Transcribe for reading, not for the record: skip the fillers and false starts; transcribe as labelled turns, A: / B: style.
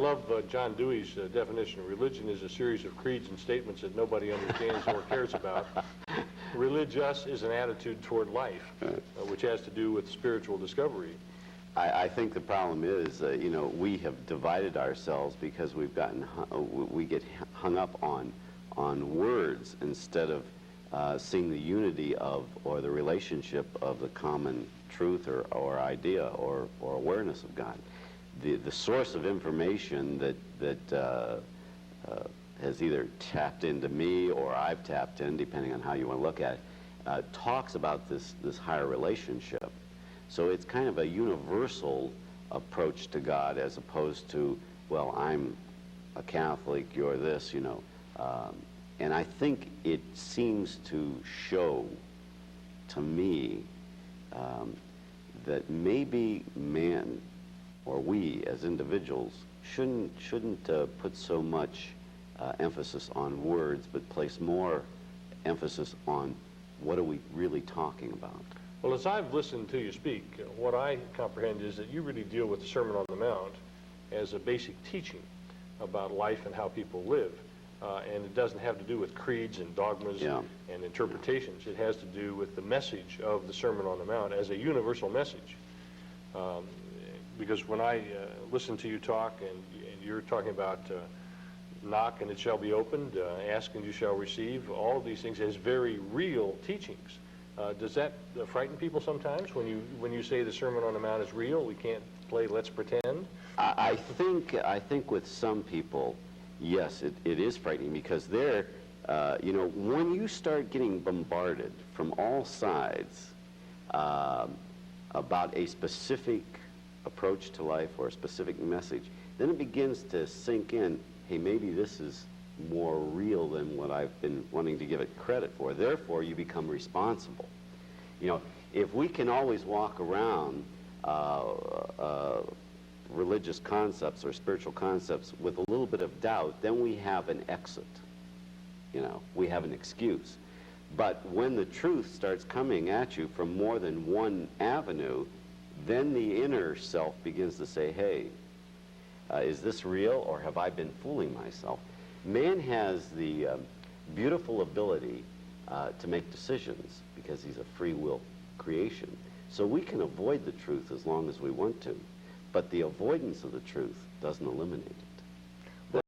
A: love John Dewey's definition. Religion is a series of creeds and statements that nobody understands or cares about. Religious is an attitude toward life, which has to do with spiritual discovery.
B: I think the problem is, you know, we have divided ourselves because we get hung up on words instead of seeing the unity of, or the relationship of the common truth or idea or awareness of God. The source of information that has either tapped into me or I've tapped in, depending on how you want to look at it, talks about this higher relationship. So it's kind of a universal approach to God, as opposed to, well, I'm a Catholic, you're this, you know. And I think it seems to show to me that maybe man, or we as individuals, shouldn't put so much emphasis on words, but place more emphasis on what are we really talking about.
A: Well, as I've listened to you speak, what I comprehend is that you really deal with the Sermon on the Mount as a basic teaching about life and how people live. And it doesn't have to do with creeds and dogmas and interpretations. It has to do with the message of the Sermon on the Mount as a universal message. Because when I listen to you talk, and you're talking about knock and it shall be opened, ask and you shall receive, all of these things as very real teachings. Does that frighten people sometimes when you say the Sermon on the Mount is real? We can't play let's pretend?
B: I think with some people, yes, it is frightening, because they're, you know, when you start getting bombarded from all sides about a specific approach to life or a specific message, then it begins to sink in, hey, maybe this is more real than what I've been wanting to give it credit for. Therefore, you become responsible. You know, if we can always walk around religious concepts or spiritual concepts with a little bit of doubt, then we have an exit. You know, we have an excuse. But when the truth starts coming at you from more than one avenue, then the inner self begins to say, hey, is this real, or have I been fooling myself? Man has the beautiful ability to make decisions, because he's a free will creation. So we can avoid the truth as long as we want to, but the avoidance of the truth doesn't eliminate it.